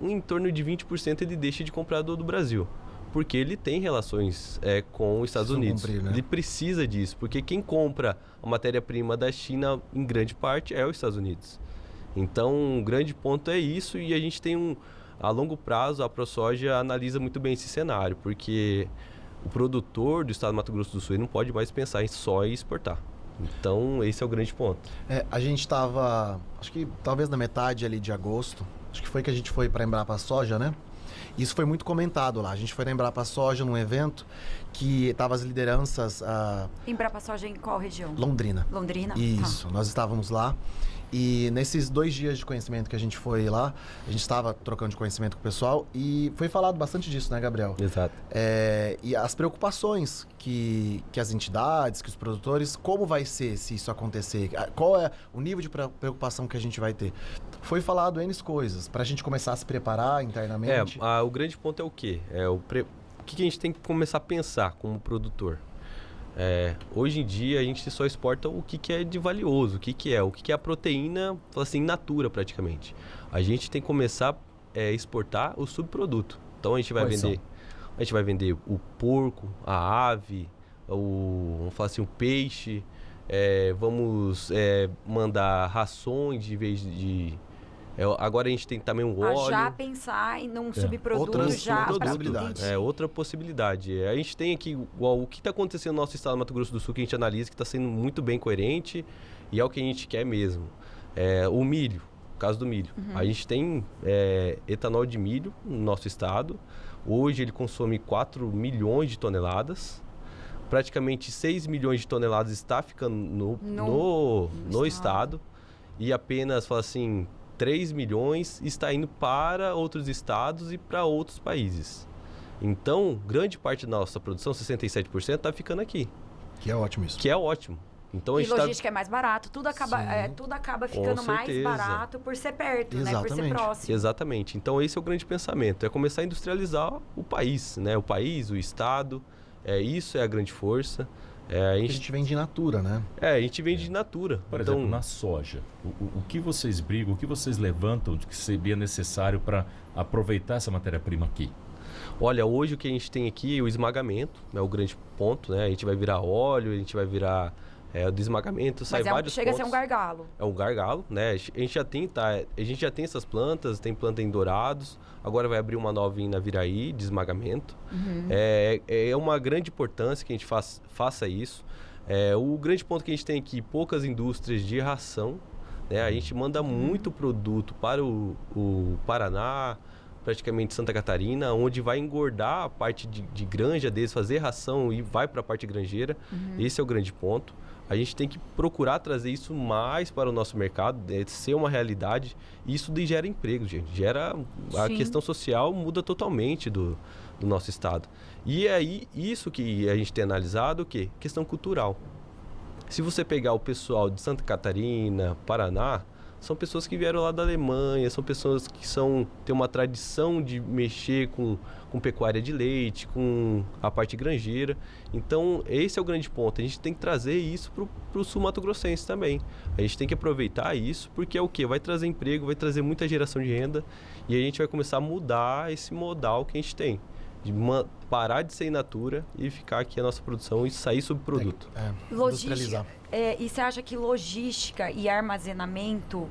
em torno de 20% ele deixe de comprar do Brasil, porque ele tem relações com os Estados Unidos. Cumprir, né? Ele precisa disso, porque quem compra a matéria-prima da China, em grande parte, é os Estados Unidos. Então, um grande ponto é isso, e a gente tem a longo prazo, a ProSoja analisa muito bem esse cenário, porque o produtor do estado do Mato Grosso do Sul não pode mais pensar só em exportar. Então, esse é o grande ponto. A gente estava, acho que talvez na metade ali de agosto, acho que foi que a gente foi para a Embrapa Soja, né? Isso foi muito comentado lá. A gente foi na Embrapa Soja num evento que estava as lideranças... Embrapa Soja em qual região? Londrina. Londrina? Isso, nós estávamos lá. E nesses 2 dias de conhecimento que a gente foi lá, a gente estava trocando de conhecimento com o pessoal e foi falado bastante disso, né, Gabriel? Exato. E as preocupações que as entidades, que os produtores, como vai ser se isso acontecer? Qual é o nível de preocupação que a gente vai ter? Foi falado N coisas, para a gente começar a se preparar internamente. O grande ponto é o quê? O que a gente tem que começar a pensar como produtor? Hoje em dia a gente só exporta o que é de valioso, o que é a proteína, assim, in natura praticamente. A gente tem que começar a exportar o subproduto. Então a gente vai vender o porco, a ave, vamos falar assim, o peixe, vamos mandar rações de vez de... agora a gente tem também um óleo. Já pensar em um subproduto Outras já possibilidades. Outra possibilidade. A gente tem aqui o que está acontecendo no nosso estado do Mato Grosso do Sul, que a gente analisa, que está sendo muito bem coerente e é o que a gente quer mesmo. O milho, o caso do milho. A gente tem etanol de milho no nosso estado. Hoje ele consome 4 milhões de toneladas. Praticamente 6 milhões de toneladas está ficando no estado. E apenas, fala assim, 3 milhões está indo para outros estados e para outros países. Então, grande parte da nossa produção, 67%, está ficando aqui. Que é ótimo isso. Que é ótimo. Então, e logística é mais barato, tudo acaba ficando mais barato por ser perto, né? Por ser próximo. Exatamente. Então, esse é o grande pensamento, é começar a industrializar o país, né? O país, o estado, isso é a grande força. A gente vende in natura, né? A gente vende in natura. Por exemplo, na soja, o que vocês brigam, o que vocês levantam de que seria necessário para aproveitar essa matéria-prima aqui? Olha, hoje o que a gente tem aqui é o esmagamento, é o grande ponto, né? A gente vai virar óleo, a gente vai virar o do esmagamento, sai vários chega pontos. A ser um gargalo. É um gargalo, né? A gente já tem essas plantas, tem planta em Dourados, agora vai abrir uma nova em Naviraí, de esmagamento. É uma grande importância que a gente faça isso. O grande ponto que a gente tem aqui, poucas indústrias de ração, né? A gente manda muito produto para o Paraná, praticamente Santa Catarina, onde vai engordar a parte de granja deles, fazer ração e vai para a parte granjeira. Esse é o grande ponto. A gente tem que procurar trazer isso mais para o nosso mercado, ser uma realidade. E isso gera emprego, gente. A questão social muda totalmente do nosso estado. E aí, isso que a gente tem analisado, o quê? Questão cultural. Se você pegar o pessoal de Santa Catarina, Paraná, são pessoas que vieram lá da Alemanha, são pessoas que têm uma tradição de mexer com pecuária de leite, com a parte granjeira. Então, esse é o grande ponto. A gente tem que trazer isso para o sul mato-grossense também. A gente tem que aproveitar isso, porque é o quê? Vai trazer emprego, vai trazer muita geração de renda e a gente vai começar a mudar esse modal que a gente tem. De parar de ser in natura e ficar aqui a nossa produção e sair subproduto. Logística. E você acha que logística e armazenamento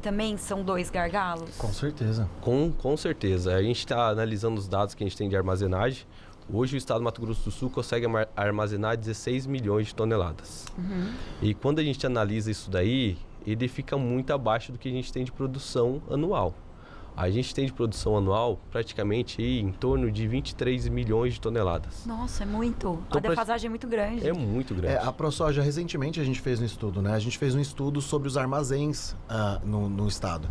também são dois gargalos? Com certeza. Com certeza. A gente está analisando os dados que a gente tem de armazenagem. Hoje o estado do Mato Grosso do Sul consegue armazenar 16 milhões de toneladas. E quando a gente analisa isso daí, ele fica muito abaixo do que a gente tem de produção anual. A gente tem de produção anual praticamente em torno de 23 milhões de toneladas. Nossa, é muito. Então, a defasagem é muito grande. É muito grande. A ProSoja, recentemente, a gente fez um estudo, né? A gente fez um estudo sobre os armazéns no estado.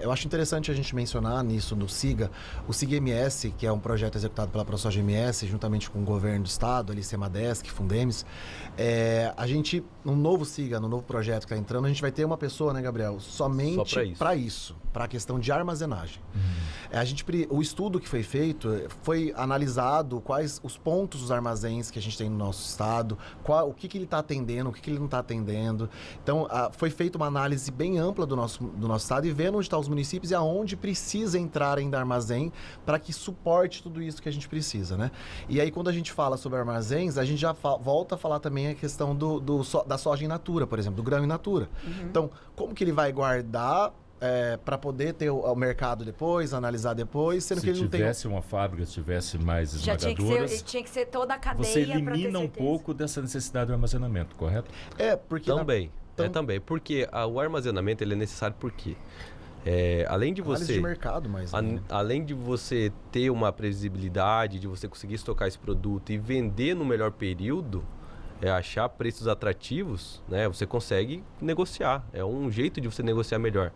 Eu acho interessante a gente mencionar nisso no SIGA. O SIGA MS, que é um projeto executado pela ProSoja MS, juntamente com o governo do estado, ali, Semadesc, Fundemes. A gente, no novo SIGA, no novo projeto que está entrando, a gente vai ter uma pessoa, né, Gabriel? Somente para isso, para a questão de armazenagem. O estudo que foi feito foi analisado quais os pontos dos armazéns que a gente tem no nosso estado, o que ele está atendendo, o que ele não está atendendo. Então, foi feita uma análise bem ampla do nosso estado e vendo onde estão os municípios e aonde precisa entrar ainda armazém para que suporte tudo isso que a gente precisa, né? E aí, quando a gente fala sobre armazéns, a gente já volta a falar também a questão da soja in natura, por exemplo, do grão in natura. Então, como que ele vai guardar para poder ter o mercado depois, analisar depois, sendo que ele não tem... Se tivesse uma fábrica, se tivesse mais esmagadoras... Tinha que ser toda a cadeia. Você elimina um pouco dessa necessidade do armazenamento, correto? Porque... Também. Porque o armazenamento ele é necessário porque... além de você... de mercado, além de você ter uma previsibilidade, de você conseguir estocar esse produto e vender no melhor período... achar preços atrativos, né? Você consegue negociar. É um jeito de você negociar melhor.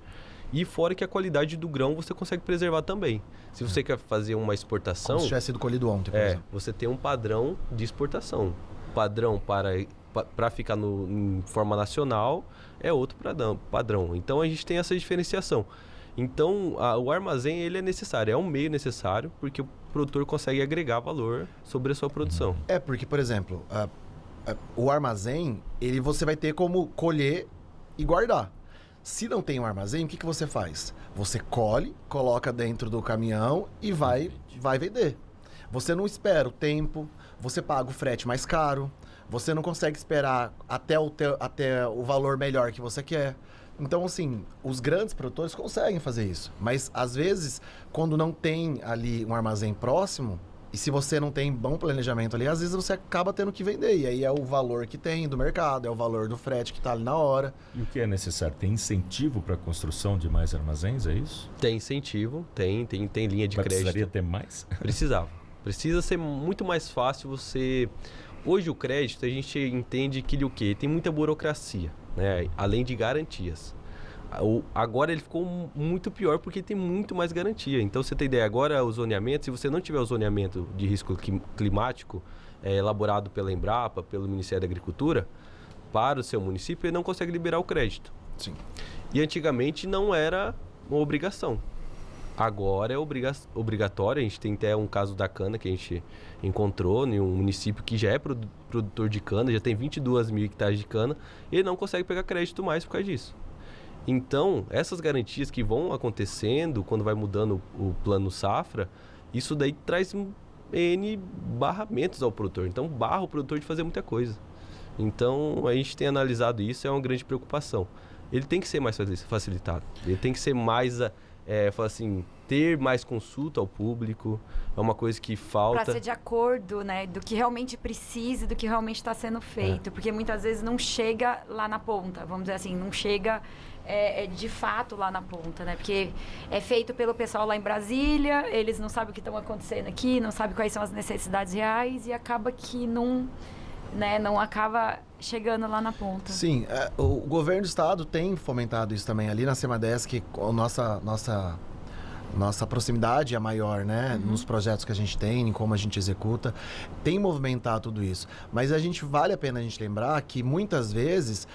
E fora que a qualidade do grão você consegue preservar também. Se você quer fazer uma exportação... Como se tivesse sido colhido ontem, por exemplo. Você tem um padrão de exportação. Padrão para ficar em forma nacional é outro padrão. Então, a gente tem essa diferenciação. Então, o armazém ele é necessário. É um meio necessário porque o produtor consegue agregar valor sobre a sua produção. Porque, por exemplo... o armazém, você vai ter como colher e guardar. Se não tem um armazém, o que você faz? Você colhe, coloca dentro do caminhão e vai vender. Você não espera o tempo, você paga o frete mais caro, você não consegue esperar até o valor melhor que você quer. Então, assim, os grandes produtores conseguem fazer isso. Mas, às vezes, quando não tem ali um armazém próximo, e se você não tem bom planejamento ali, às vezes você acaba tendo que vender. E aí é o valor que tem do mercado, é o valor do frete que está ali na hora. E o que é necessário? Tem incentivo para a construção de mais armazéns, é isso? Tem incentivo, tem linha de crédito. Precisaria ter mais? Precisava. Precisa ser muito mais fácil você... Hoje o crédito, a gente entende que ele o quê? Tem muita burocracia, né? Além de garantias. Agora ele ficou muito pior porque tem muito mais garantia. Então, você tem ideia, agora o zoneamento, se você não tiver o zoneamento de risco climático elaborado pela Embrapa, pelo Ministério da Agricultura, para o seu município, ele não consegue liberar o crédito. Sim. E antigamente não era uma obrigação. Agora é obrigatório. A gente tem até um caso da cana que a gente encontrou em um município que já é produtor de cana, já tem 22 mil hectares de cana, e ele não consegue pegar crédito mais por causa disso. Então, essas garantias que vão acontecendo quando vai mudando o plano safra, isso daí traz N barramentos ao produtor. Então, barra o produtor de fazer muita coisa. Então, a gente tem analisado isso, é uma grande preocupação. Ele tem que ser mais facilitado, ele tem que ser mais... fala assim, ter mais consulta ao público é uma coisa que falta. Para ser de acordo, né, do que realmente precisa, do que realmente está sendo feito. Porque muitas vezes não chega lá na ponta, vamos dizer assim, não chega de fato lá na ponta, né? Porque é feito pelo pessoal lá em Brasília, eles não sabem o que estão acontecendo aqui, não sabem quais são as necessidades reais e acaba que não acaba chegando lá na ponta. Sim, o governo do estado tem fomentado isso também. Ali na Semadesc, a nossa proximidade é maior, né? Nos projetos que a gente tem, em como a gente executa, tem movimentado tudo isso. Mas vale a pena a gente lembrar que muitas vezes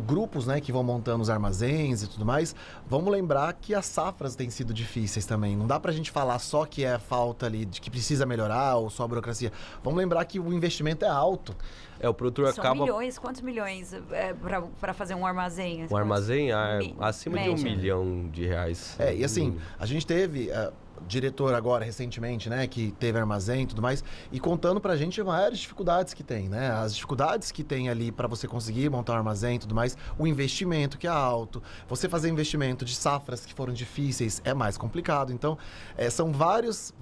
grupos, né, que vão montando os armazéns e tudo mais, vamos lembrar que as safras têm sido difíceis também. Não dá pra gente falar só que é falta ali, de que precisa melhorar ou só a burocracia. Vamos lembrar que o investimento é alto. O produtor São acaba... milhões, quantos milhões para fazer um armazém? Um armazém acima de R$1 milhão. E assim, a gente teve diretor agora, recentemente, né, que teve armazém e tudo mais, e contando pra gente várias dificuldades que tem, né? As dificuldades que tem ali para você conseguir montar um armazém e tudo mais, o investimento que é alto, você fazer investimento de safras que foram difíceis é mais complicado. Então, são vários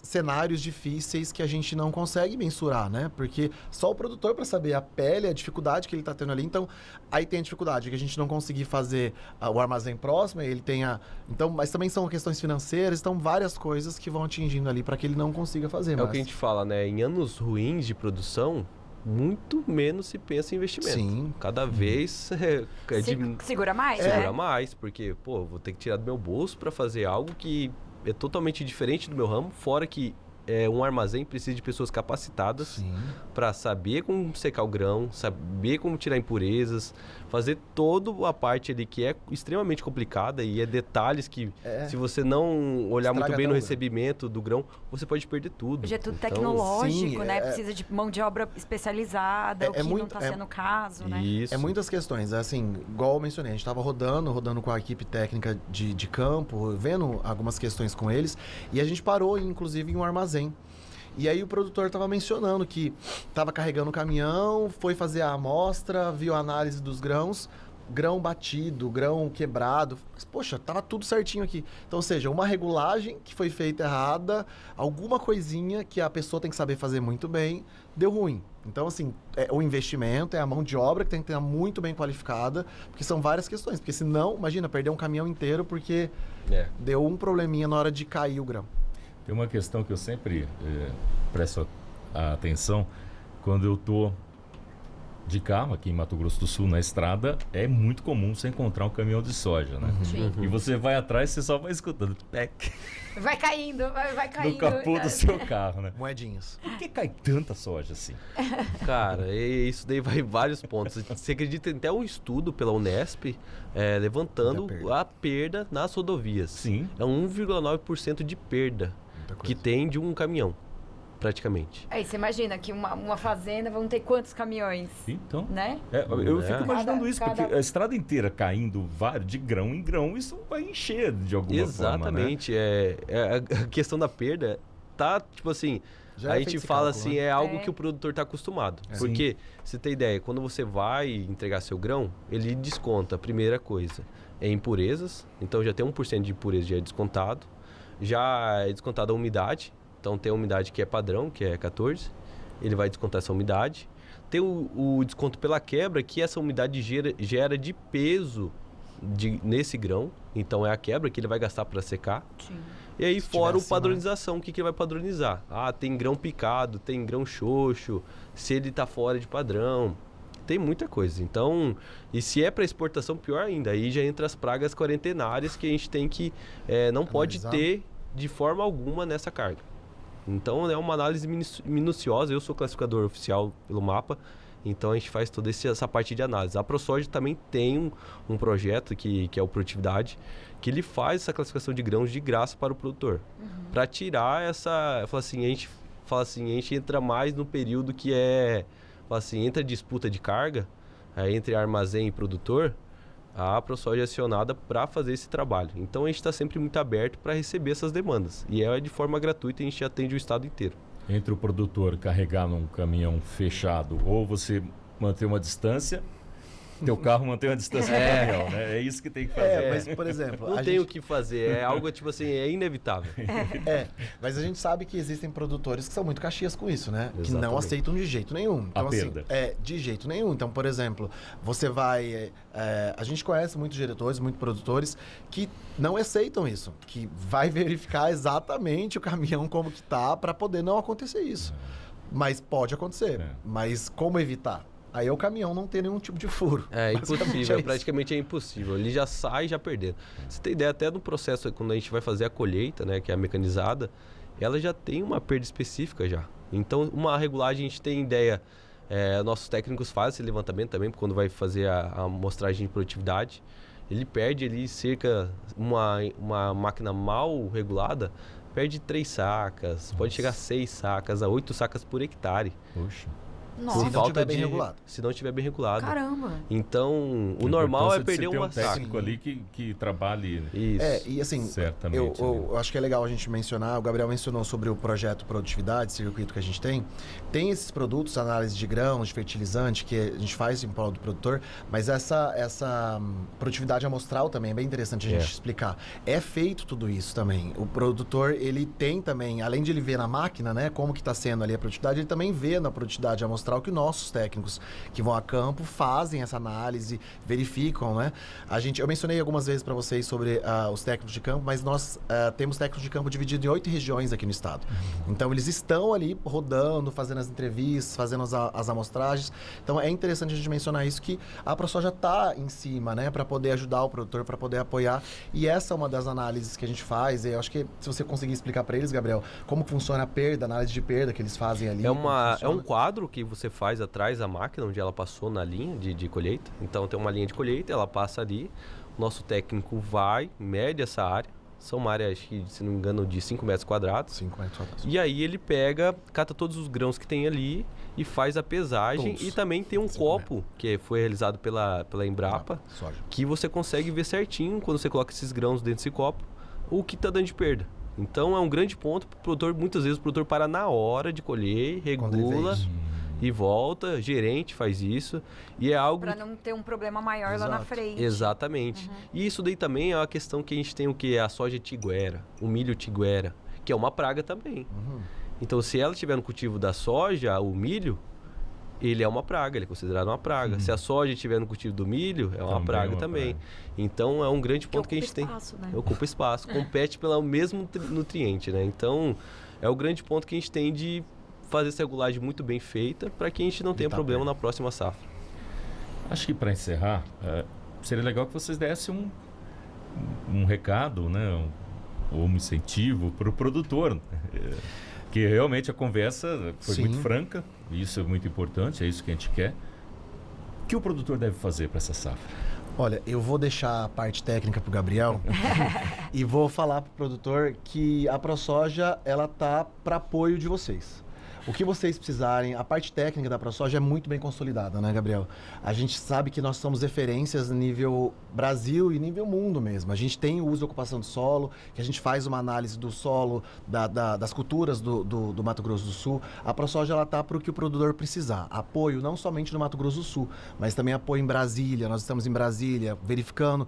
cenários difíceis que a gente não consegue mensurar, né? Porque só o produtor para saber a pele, a dificuldade que ele tá tendo ali. Então, aí tem a dificuldade que a gente não conseguir fazer o armazém próximo, ele tenha... Então, mas também são questões financeiras, então várias coisas que vão atingindo ali para que ele não consiga fazer. O que a gente fala, né? Em anos ruins de produção, muito menos se pensa em investimento. Sim. Cada vez segura mais, segura né? mais, porque, vou ter que tirar do meu bolso para fazer algo que é totalmente diferente do meu ramo, fora que um armazém precisa de pessoas capacitadas para saber como secar o grão, saber como tirar impurezas, fazer toda a parte ali que é extremamente complicada e detalhes que, se você não olhar muito bem no recebimento do grão, você pode perder tudo. Hoje é tudo tecnológico, né? Precisa de mão de obra especializada, o que não está sendo o caso, né? Isso. É muitas questões. Assim, igual eu mencionei, a gente estava rodando com a equipe técnica de campo, vendo algumas questões com eles, e a gente parou, inclusive, em um armazém. E aí o produtor estava mencionando que estava carregando o caminhão, foi fazer a amostra, viu a análise dos grãos, grão batido, grão quebrado. Mas, poxa, tava tudo certinho aqui. Então, ou seja, uma regulagem que foi feita errada, alguma coisinha que a pessoa tem que saber fazer muito bem, deu ruim. Então, assim, o investimento, a mão de obra que tem que estar muito bem qualificada, porque são várias questões. Porque senão, imagina, perder um caminhão inteiro porque deu um probleminha na hora de cair o grão. Tem uma questão que eu sempre presto atenção quando eu estou de carro aqui em Mato Grosso do Sul, na estrada, é muito comum você encontrar um caminhão de soja, né? Sim. E você vai atrás, você só vai escutando pec. Vai caindo, vai caindo. No capô do seu carro, né? Moedinhas. Por que cai tanta soja assim? Cara, isso daí vai em vários pontos. Você acredita até um estudo pela Unesp levantando a perda nas rodovias. Sim. É 1,9% de perda que tem de um caminhão, praticamente. Aí você imagina que uma fazenda vão ter quantos caminhões? Então, né? Eu fico imaginando isso, porque a estrada inteira caindo de grão em grão, isso vai encher de alguma forma, né? Exatamente. A questão da perda tá, tipo assim, Já a é gente feito esse fala cálculo, assim, né? é algo que o produtor está acostumado. Porque, você tem ideia, quando você vai entregar seu grão, ele desconta, a primeira coisa, é impurezas. Então, já tem 1% de impureza, já é descontado. Já é descontada a umidade. Então, tem a umidade que é padrão, que é 14. Ele vai descontar essa umidade. Tem o desconto pela quebra, que essa umidade gera de peso nesse grão. Então, é a quebra que ele vai gastar para secar. Sim. E aí, Se fora tiver o acima, padronização, o que ele vai padronizar? Ah, tem grão picado, tem grão xoxo, se ele tá fora de padrão. Tem muita coisa. Então, e se é para exportação, pior ainda. Aí já entra as pragas quarentenárias que a gente tem que, não pode ter de forma alguma nessa carga. Então, é uma análise minuciosa. Eu sou classificador oficial pelo MAPA, então a gente faz toda essa parte de análise. A ProSoja também tem um projeto que é o Produtividade, que ele faz essa classificação de grãos de graça para o produtor. Para tirar essa... A gente fala assim, a gente entra mais no período que fala assim, entre a disputa de carga, entre armazém e produtor, a ProSoja é acionada para fazer esse trabalho. Então a gente está sempre muito aberto para receber essas demandas. E é de forma gratuita, a gente atende o estado inteiro. Entre o produtor carregar num caminhão fechado ou você manter uma distância, teu carro mantém uma distância do caminhão, né? É isso que tem que fazer. Mas, por exemplo... Não tem o que fazer, é algo tipo assim, é inevitável. Mas a gente sabe que existem produtores que são muito caxias com isso, né? Exatamente. Que não aceitam de jeito nenhum. Então, A perda. De jeito nenhum. Então, por exemplo, você vai... a gente conhece muitos diretores, muitos produtores que não aceitam isso. Que vai verificar exatamente o caminhão como que tá para poder não acontecer isso. Mas pode acontecer. Mas como evitar? Aí é o caminhão não ter nenhum tipo de furo. É impossível, isso. praticamente é impossível. Ele já sai já perdendo. Você tem ideia, até no processo, quando a gente vai fazer a colheita, né, que é a mecanizada, ela já tem uma perda específica já. Então, uma regulagem, a gente tem ideia, nossos técnicos fazem esse levantamento também, quando vai fazer a amostragem de produtividade. Ele perde ali cerca, uma máquina mal regulada, perde 3 sacas, pode chegar a 6 sacas, a 8 sacas por hectare. Poxa. Nossa. Se não estiver bem regulado. Se não estiver bem regulado. Caramba. Então, o normal é perder uma uma saca. um técnico ali que trabalhe. Isso. E assim, certamente, eu acho que é legal a gente mencionar, o Gabriel mencionou sobre o projeto Produtividade, circuito que a gente tem. Tem esses produtos, análise de grãos, de fertilizante, que a gente faz em prol do produtor, mas essa produtividade amostral também é bem interessante a gente explicar. É feito tudo isso também. O produtor, ele tem também, além de ele ver na máquina, né, como que está sendo ali a produtividade, ele também vê na produtividade amostral que nossos técnicos que vão a campo fazem essa análise, verificam, né? Eu mencionei algumas vezes para vocês sobre os técnicos de campo, mas nós temos técnicos de campo divididos em 8 regiões aqui no estado. Então, eles estão ali rodando, fazendo as entrevistas, fazendo as amostragens. Então, é interessante a gente mencionar isso, que a ProSoja está em cima, né? Para poder ajudar o produtor, para poder apoiar. E essa é uma das análises que a gente faz. E eu acho que se você conseguir explicar para eles, Gabriel, como funciona a perda, a análise de perda que eles fazem ali. É um quadro que você faz atrás da máquina, onde ela passou na linha de colheita. Então, tem uma linha de colheita, ela passa ali. O nosso técnico vai, mede essa área. São uma área, acho que, se não me engano, de 5 metros quadrados. 5 metros quadrados. E aí ele cata todos os grãos que tem ali e faz a pesagem. Todos. E também tem um copo, que foi realizado pela Embrapa, Soja. que você consegue ver certinho, quando você coloca esses grãos dentro desse copo, o que está dando de perda. Então, é um grande ponto para o produtor. Muitas vezes o produtor para na hora de colher, regula e volta, gerente faz isso, e é algo... Para não ter um problema maior lá na frente. Exatamente. E isso daí também é uma questão que a gente tem o que? A soja tiguera, o milho tiguera, que é uma praga também. Então, se ela estiver no cultivo da soja, o milho, ele é uma praga, ele é considerado uma praga. Se a soja estiver no cultivo do milho, é uma praga também. Então, é um grande ponto que a gente tem. Né? Ocupa espaço, compete pelo mesmo nutriente, né? Então, é o grande ponto que a gente tem de fazer essa regulagem muito bem feita para que a gente não tenha problema na próxima safra. Acho que para encerrar, seria legal que vocês dessem um recado, né? Um incentivo para o produtor. Que realmente a conversa foi muito franca, isso é muito importante, é isso que a gente quer. O que o produtor deve fazer para essa safra? Olha, eu vou deixar a parte técnica pro Gabriel e vou falar pro produtor que a ProSoja, ela tá para apoio de vocês. O que vocês precisarem, a parte técnica da ProSoja é muito bem consolidada, né, Gabriel? A gente sabe que nós somos referências nível Brasil e nível mundo mesmo. A gente tem o uso e ocupação do solo, que a gente faz uma análise do solo, das culturas do Mato Grosso do Sul. A ProSoja, ela está para o que o produtor precisar. Apoio não somente no Mato Grosso do Sul, mas também apoio em Brasília. Nós estamos em Brasília, verificando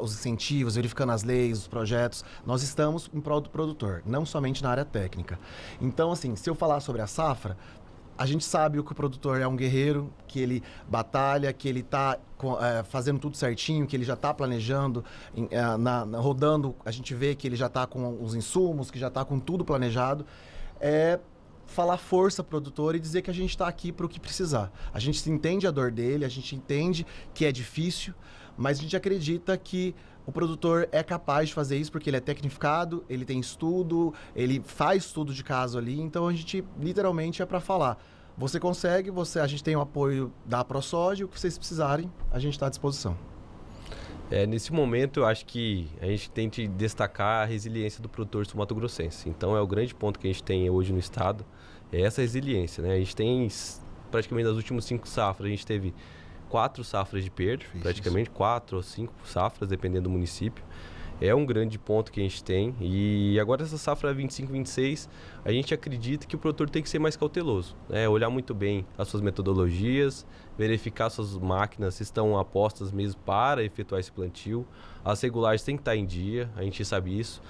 os incentivos, verificando as leis, os projetos. Nós estamos em prol do produtor, não somente na área técnica. Então, assim, se eu falar sobre a safra, a gente sabe que o produtor é um guerreiro, que ele batalha, que ele está fazendo tudo certinho, que ele já está planejando, rodando, a gente vê que ele já está com os insumos, que já está com tudo planejado. Falar força produtor e dizer que a gente está aqui para o que precisar. A gente entende a dor dele, a gente entende que é difícil, mas a gente acredita que o produtor é capaz de fazer isso porque ele é tecnificado, ele tem estudo, ele faz estudo de caso ali, então a gente literalmente é para falar. Você consegue, a gente tem o apoio da ProSoja, o que vocês precisarem, a gente está à disposição. Nesse momento, eu acho que a gente tem que destacar a resiliência do produtor sul-mato-grossense. Então, é o grande ponto que a gente tem hoje no estado, é essa resiliência, né? A gente tem, praticamente, nas últimas 5 safras, a gente teve 4 safras de perda, praticamente 4 ou 5 safras, dependendo do município. É um grande ponto que a gente tem. E agora essa safra 25-26, a gente acredita que o produtor tem que ser mais cauteloso, né? Olhar muito bem as suas metodologias, verificar suas máquinas se estão apostas mesmo para efetuar esse plantio. As regulagens têm que estar em dia, a gente sabe isso.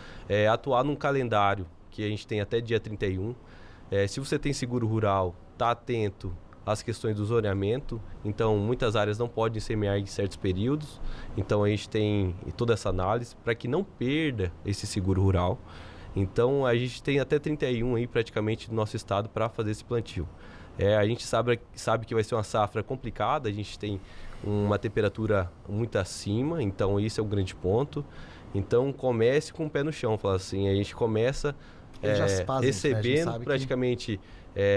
Atuar num calendário que a gente tem até dia 31. Se você tem seguro rural, está atento às questões do zoneamento. Então, muitas áreas não podem semear em certos períodos. Então, a gente tem toda essa análise para que não perda esse seguro rural. Então, a gente tem até 31 aí praticamente no nosso estado para fazer esse plantio. A gente sabe que vai ser uma safra complicada, a gente tem uma temperatura muito acima, então isso é um grande ponto. Então, comece com o pé no chão, fala assim, a gente começa recebendo, né? Praticamente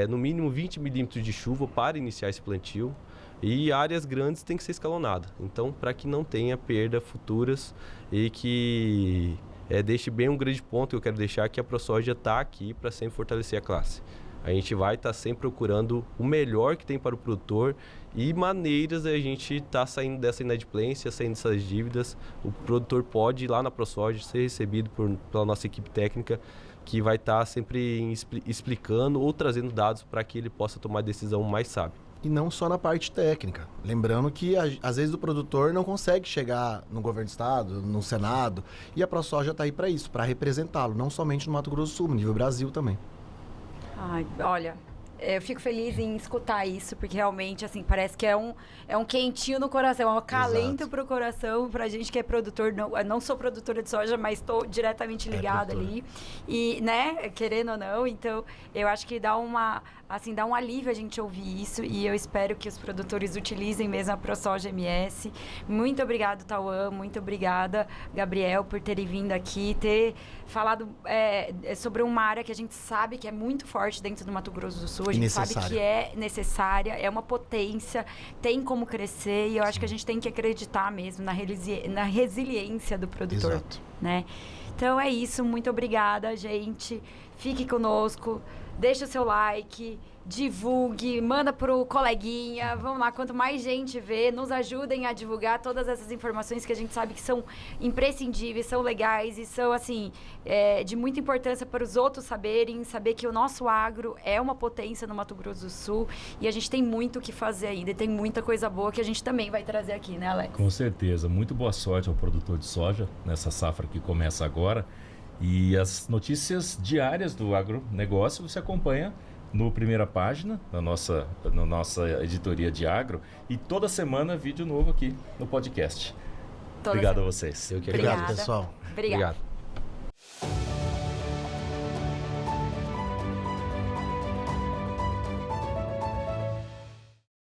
no mínimo 20 milímetros de chuva para iniciar esse plantio, e áreas grandes tem que ser escalonada. Então, para que não tenha perda futuras e que deixe bem um grande ponto que eu quero deixar, que a ProSoja está aqui para sempre fortalecer a classe. A gente vai estar sempre procurando o melhor que tem para o produtor e maneiras de a gente estar saindo dessa inadimplência, saindo dessas dívidas. O produtor pode ir lá na ProSoja, ser recebido pela nossa equipe técnica, que vai estar sempre explicando ou trazendo dados para que ele possa tomar a decisão mais sábia. E não só na parte técnica. Lembrando que, às vezes, o produtor não consegue chegar no governo do estado, no Senado, e a ProSoja está aí para isso, para representá-lo, não somente no Mato Grosso do Sul, no nível Brasil também. Ai, olha, eu fico feliz em escutar isso, porque realmente, assim, parece que é um quentinho no coração, é um acalento pro coração, pra gente que é produtor. Não sou produtora de soja, mas estou diretamente ligada ali. E, né, querendo ou não, então, eu acho que dá um alívio a gente ouvir isso, e eu espero que os produtores utilizem mesmo a ProSoja MS. Muito obrigado, Tauan, muito obrigada, Gabriel, por terem vindo aqui, ter falado sobre uma área que a gente sabe que é muito forte dentro do Mato Grosso do Sul, a gente sabe que é necessária, é uma potência, tem como crescer, e eu acho que a gente tem que acreditar mesmo na resiliência do produtor. Exato. Né? Então é isso, muito obrigada, gente. Fique conosco, deixa o seu like, divulgue, manda pro coleguinha, vamos lá, quanto mais gente vê, nos ajudem a divulgar todas essas informações que a gente sabe que são imprescindíveis, são legais e são, assim, de muita importância para os outros saber que o nosso agro é uma potência no Mato Grosso do Sul, e a gente tem muito o que fazer ainda, e tem muita coisa boa que a gente também vai trazer aqui, né, Alex? Com certeza, muito boa sorte ao produtor de soja nessa safra que começa agora, e as notícias diárias do agronegócio você acompanha no Primeira Página, na nossa editoria de agro, e toda semana vídeo novo aqui no podcast. Obrigado a vocês. Eu que Obrigado, pessoal. Obrigado.